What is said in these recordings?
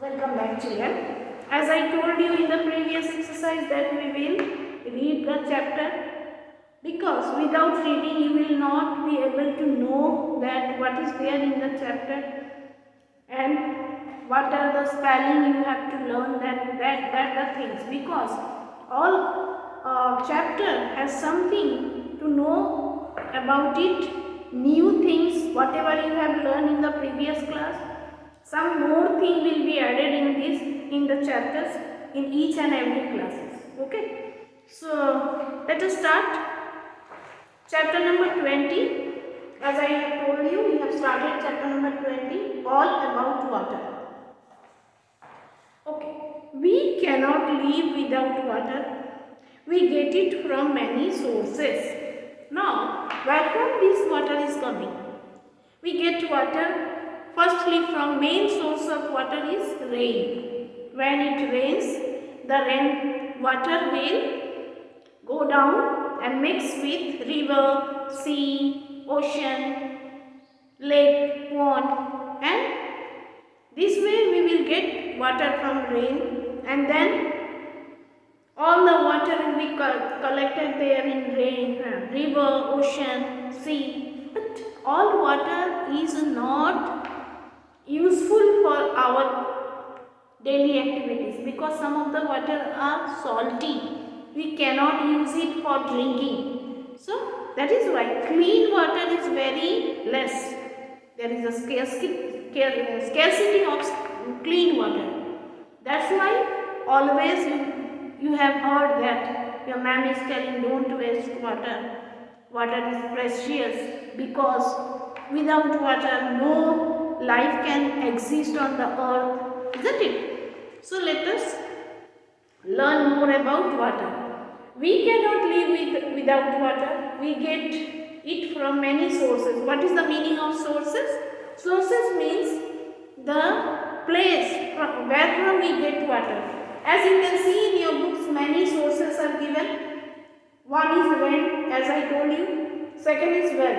Welcome back, children. As I told you in the previous exercise that we will read the chapter, because without reading you will not be able to know that what is there in the chapter and what are the spelling you have to learn, that the things, because all chapter has something to know about it, new things whatever you have learned in the previous class, some more thing will be added in the chapters in each and every classes. Okay, so let us start chapter number 20. As I have told you, we have started chapter number 20, all about water. Okay, we cannot live without water. We get it from many sources. Now, where from this water is coming? We get water firstly from main source of water is rain. When it rains, the rain water will go down and mix with river, sea, ocean, lake, pond, and this way we will get water from rain, and then all the water will be collected there in rain, river, ocean, sea. But all water is not useful for our daily activities, because some of the water are salty. We cannot use it for drinking. So that is why clean water is very less. There is a scarcity of clean water. That's why always you have heard that your ma'am is telling don't waste water. Water is precious, because without water no life can exist on the earth, isn't it? So let us learn more about water. We cannot live without water. We get it from many sources. What is the meaning of sources? Sources means the place where from we get water. As you can see in your books, many sources are given. One is rain, as I told you. Second is well.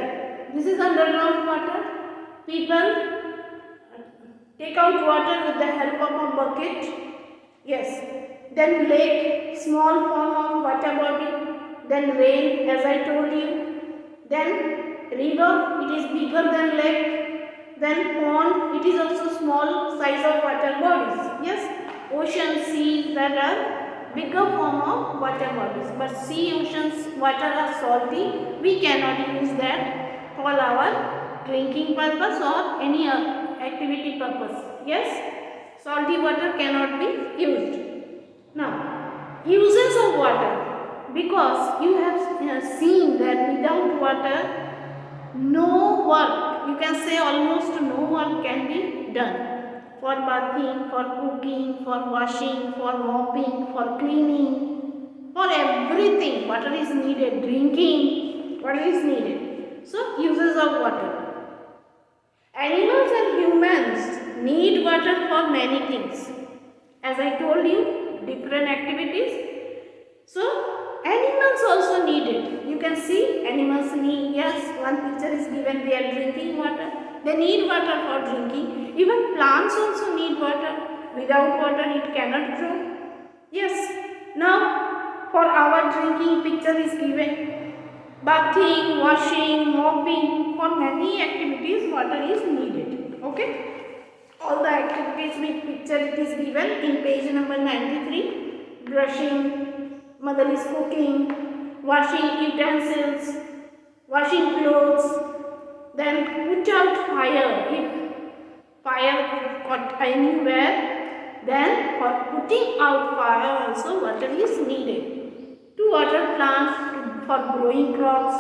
This is underground water. People take out water with the help of a bucket. Yes. Then lake, small form of water body. Then rain, as I told you. Then river, it is bigger than lake. Then pond, it is also small size of water bodies. Yes. Ocean, sea, that are bigger form of water bodies. But sea, oceans, water are salty. We cannot use that for our drinking purpose or any activity purpose. Yes, salty water cannot be used. Now, uses of water, because you have seen that without water no work, you can say almost no work can be done. For bathing, for cooking, for washing, for mopping, for cleaning, for everything water is needed. Drinking, water is needed. So uses of water. Animals and humans need water for many things. As I told you, different activities. So animals also need it. You can see animals need, yes, one picture is given, they are drinking water. They need water for drinking. Even plants also need water. Without water it cannot grow. Yes. Now for our drinking, picture is given. Bathing, washing, mopping, for many activities water is needed. Okay. All the activities with picture it is given in page number 93. Brushing, mother is cooking, washing utensils, washing clothes, then put out fire if fire got anywhere, then for putting out fire also water is needed. To water plants, for growing crops,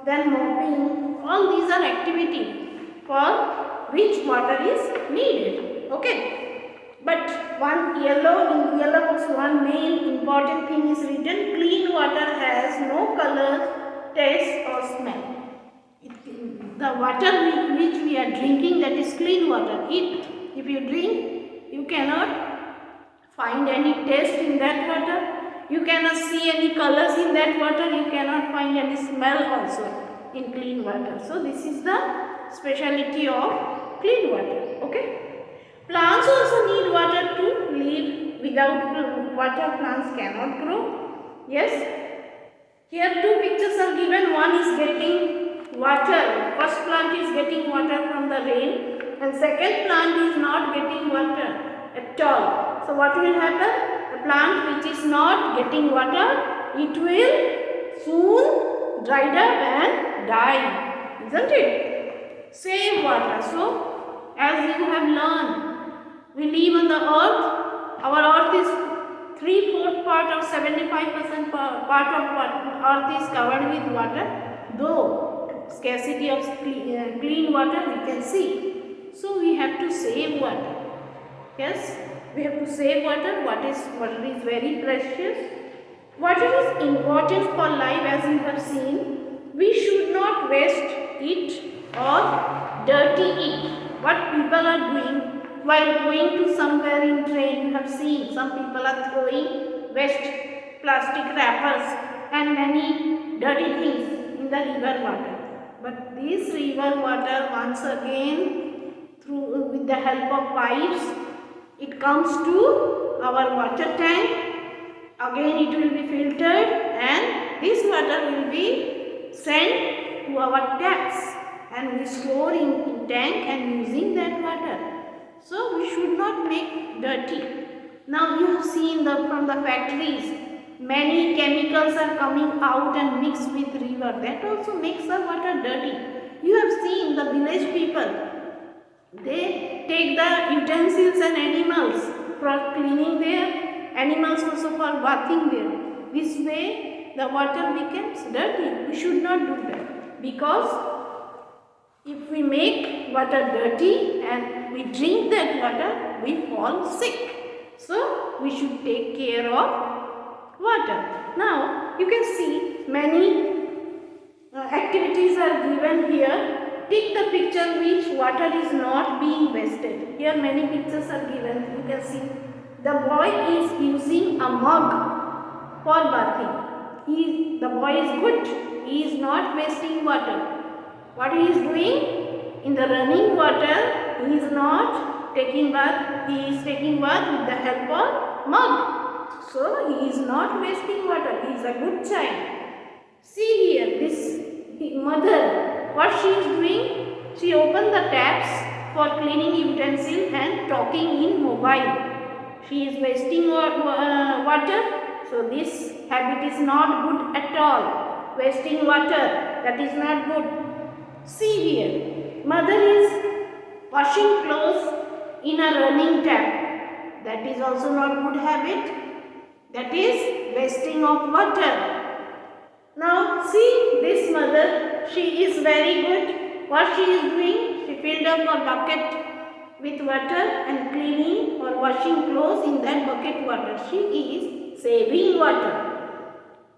then mopping, all these are activity for which water is needed. Okay. But in yellow box, one main important thing is written: clean water has no color, taste or smell. The water which we are drinking, that is clean water. If you drink, you cannot find any taste in that water. You cannot see any colors in that water. You cannot find any smell also in clean water. So this is the speciality of clean water. Okay. Plants also need water to live. Without water, plants cannot grow. Yes. Here two pictures are given. One is getting water. First plant is getting water from the rain, and second plant is not getting water at all. So what will happen? The plant which is not getting water, it will soon dry up and die. Isn't it? Save water. So as you have learned, we live on the earth. Our earth is 3/4 part of 75% part of earth is covered with water. Though scarcity of clean water we can see. So we have to save water. Yes, we have to save water. Water is very precious. Water is important for life, as you have seen. We should not waste it or dirty it. What people are doing while going to somewhere in train, you have seen some people are throwing waste, plastic wrappers and many dirty things in the river water. But this river water, once again with the help of pipes, it comes to our water tank. Again it will be filtered and this water will be sent to our taps and we store in tank and using that water. So we should not make dirty. Now you have seen from the factories, many chemicals are coming out and mixed with river. That also makes the water dirty. You have seen the village people, they take the utensils and animals for cleaning their animals, also for bathing there. This way the water becomes dirty. We should not do that, because if we make water dirty and we drink that water, we fall sick. So we should take care of water. Now you can see many activities are given here. Take the picture which water is not being wasted. Here many pictures are given. You can see the boy is using a mug for bathing. The boy is good. He is not wasting water. What he is doing? In the running water, he is not taking bath. He is taking bath with the help of mug. So he is not wasting water. He is a good child. See here, this mother, what she is doing? She opened the taps for cleaning utensils and talking in mobile. She is wasting water. So this habit is not good at all. Wasting water, that is not good. See here, mother is washing clothes in a running tap. That is also not good habit. That is wasting of water. Now see this mother, she is very good. What she is doing? She filled up a bucket with water and cleaning or washing clothes in that bucket water. She is saving water.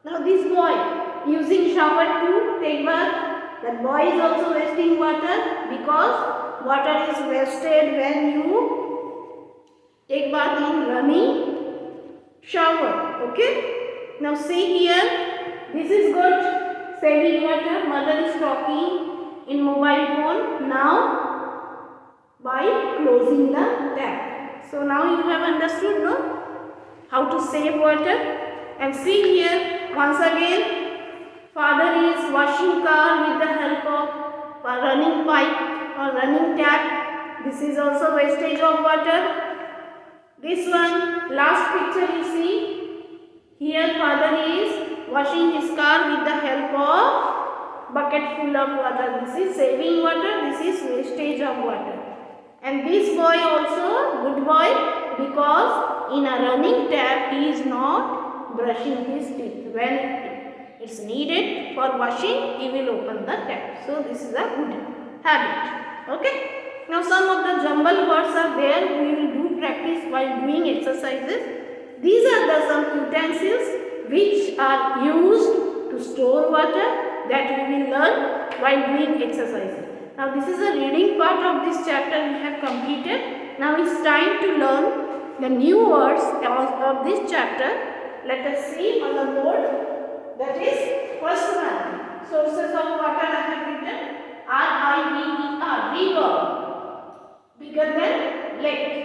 Now this boy using shower to take bath. That boy is also wasting water, because water is wasted when you take bath in running shower. Okay. Now see here. This is good. Saving water. Mother is talking in mobile phone now by closing the tap. So now you have understood, no? How to save water. And see here, once again, father is washing car with the help of a running pipe or running tap. This is also wastage of water. This one, last picture you see. Here father is washing his car with the help of bucket full of water. This is saving water. This is wastage of water. And this boy also, good boy, because in a running tap he is not brushing his teeth. When it's needed for washing, he will open the tap. So this is a good habit. Okay. Now some of the jumble words are there. We will do practice while doing exercises. These are some utensils which are used to store water, that we will learn while doing exercises. Now this is a reading part of this chapter we have completed. Now it's time to learn the new words of this chapter. Let us see on the board. That is first one. Sources of water I have written. R-I-V-E-R, river. Bigger than lake.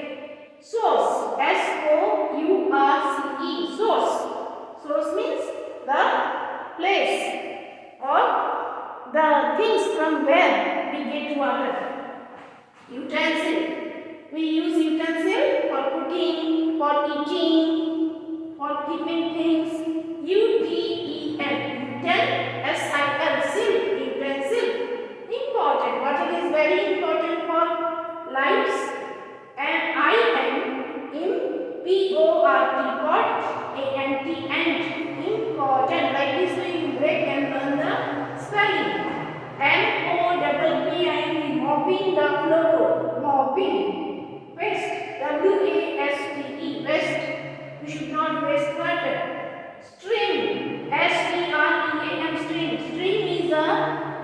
from where we get water? Utensil. We use utensil for cooking, for eating, for keeping things. U-T-E-N. Utensil. Utensil. Important. Water is very important for lives. And I-N. Import. A-N-T. Ant. Important. Like this way you break and learn the spelling. M-O-P-P-I-N. Mopping the floor. Mopping. Waste. W-A-S-T-E. Waste. We should not waste water. Stream. S-T-R-E-A-M. Stream. Stream is a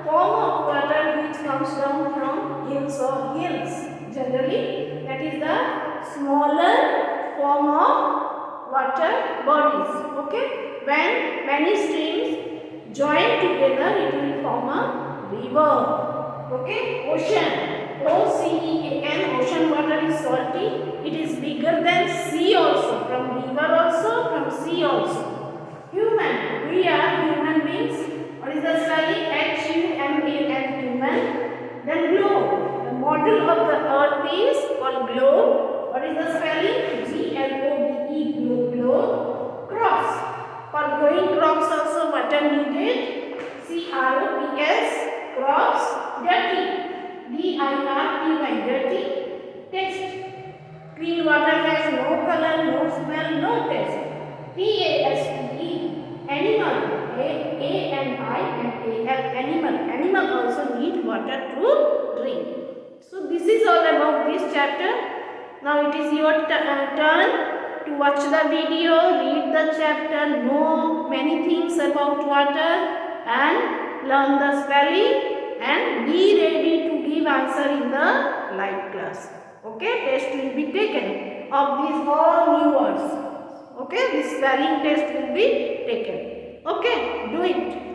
form of water which comes down from hills or hills. Generally, that is the smaller form of water bodies. Okay. When many streams join together, it will form a river. Okay. Ocean. O-C-E-A-N. Ocean water is salty. It is bigger than sea also. From river also, from sea also. Human. We are human beings. What is the spelling? H-U-M-A-N. Human. Then globe. The model of the earth is called globe. What is the spelling? G-L-O-B-E. Globe. Crops. For growing crops also water needed. C-R-O-P-S. Crops. Dirty. D-I-R-T-Y. Dirty. Taste. Clean water has no color, no smell, no taste. T-A-S-T-E. Animal. A-N-I-M-A-L. Animal. Animal also need water to drink. So this is all about this chapter. Now it is your turn to watch the video, read the chapter, know many things about water and learn the spelling and be ready to give answer in the live class. Okay, test will be taken of these all new words. Okay, this spelling test will be taken. Okay, do it.